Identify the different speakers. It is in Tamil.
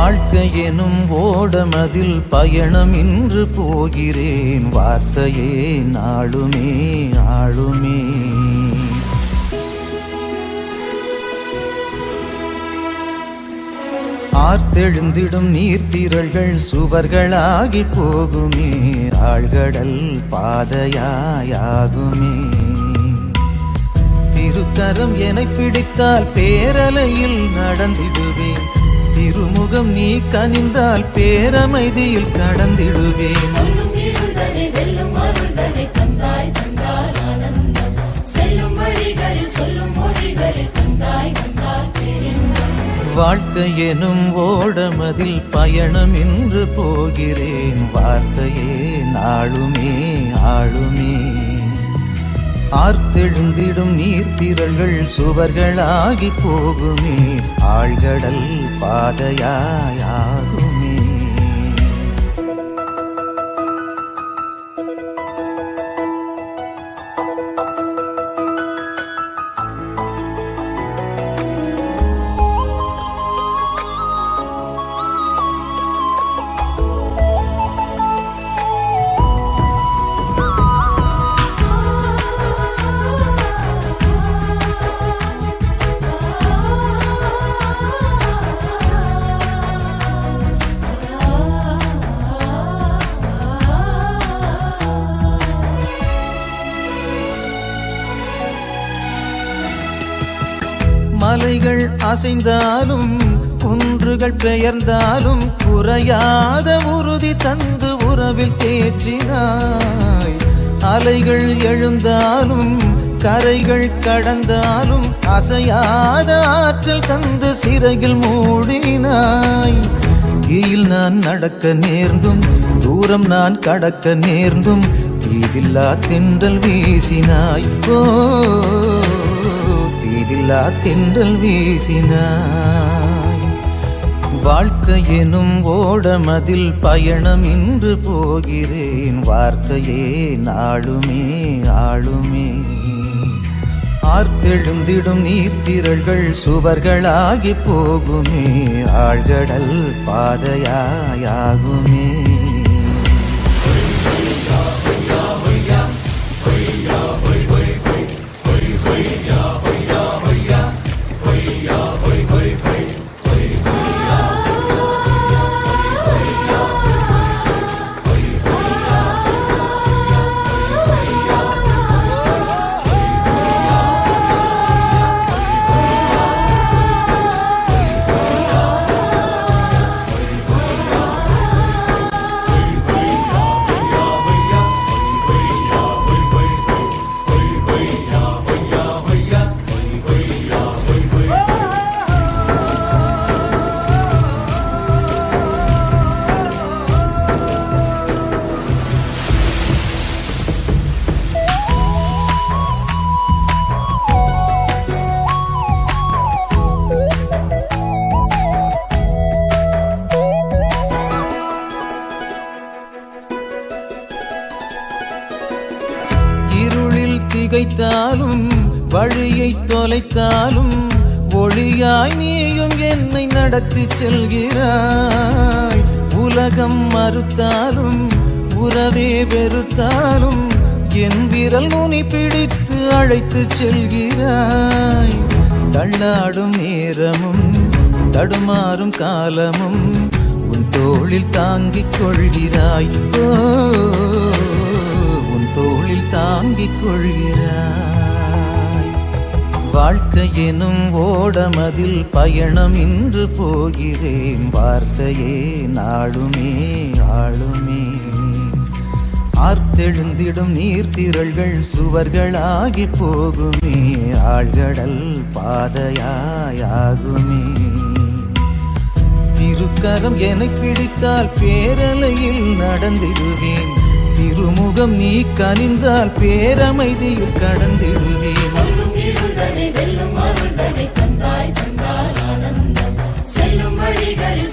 Speaker 1: வாழ்க்கை எனும் ஓடமதில் பயணம் இன்று போகிறேன் வார்த்தையே நாளுமே ஆளுமே. ஆர்த்தெழுந்திடும் நீர்த்திரள்கள் சுவர்களாகி போகுமே ஆழ்கடல் பாதையாயாகுமே. திருக்கரம் என பிடித்தால் பேரலையில் நடந்திடுவேன் திருமுகம் நீ கனிந்தால் பேரமைதியில் கடந்திடுவேன். வாழ்க்கை எனும் ஓடமதில் பயணம் இன்று போகிறேன் வார்த்தையே நாளுமே ஆளுமே. ஆர்த்தெழுந்திடும் நீர்த்திரள்கள் சுவர்களாகி போகுமே ஆழ்கடல் பாதையாயாகுமே. மலைகள் அசைந்தாலும் குன்றுகள் பெயர்ந்தாலும் குறையாத உறுதி தந்து உறவில் தேற்றினாய். அலைகள் எழுந்தாலும் கரைகள் கடந்தாலும் அசையாத ஆற்றல் தந்து சிறையில் மூடினாய். தீயில் நான் நடக்க நேர்ந்தும் தூரம் நான் கடக்க நேர்ந்தும் தீதில்லா தென்றல் வீசினாய். தீதில்லா தென்றல் வீசினாய். வாழ்க்கை எனும் ஓடமதில் பயணம் இன்று போகிறேன் வார்த்தையே நாளுமே ஆளுமே. ஆர்த்தெழுந்திடும் நீர்த்திரள்கள் சுவர்களாகி போகுமே ஆழ்கடல் பாதையாயாகுமே. திகைத்தாலும் வழியை தொலைத்தாலும் ஒளியாய் நீயும் என்னை நடத்தி செல்கிறாய். உலகம் மறுத்தாலும் உறவே வெறுத்தாலும் என் விரல் நுனி பிடித்து அழைத்து செல்கிறாய். தள்ளாடும் நேரமும் தடுமாறும் காலமும் உன் தோளில் தாங்கிக் கொள்கிறாய். தோளில் தாங்கிக் கொள்கிறாய். வாழ்க்கை எனும் ஓடமதில் பயணம் இன்று போகிறேன் வார்த்தையே நாளுமே ஆளுமே. ஆர்த்தெழுந்திடும் நீர்த்திரள்கள் சுவர்களாகி போகுமே ஆழ்கடல் பாதையாயாகுமே. திருக்கரம் என பிடித்தால் பேரலையில் நடந்திடுவேன் திருமுகம் நீ கனிந்தால் பேரமைதியில் கடந்திடுவேன்.
Speaker 2: செல்லும் வழிகளில்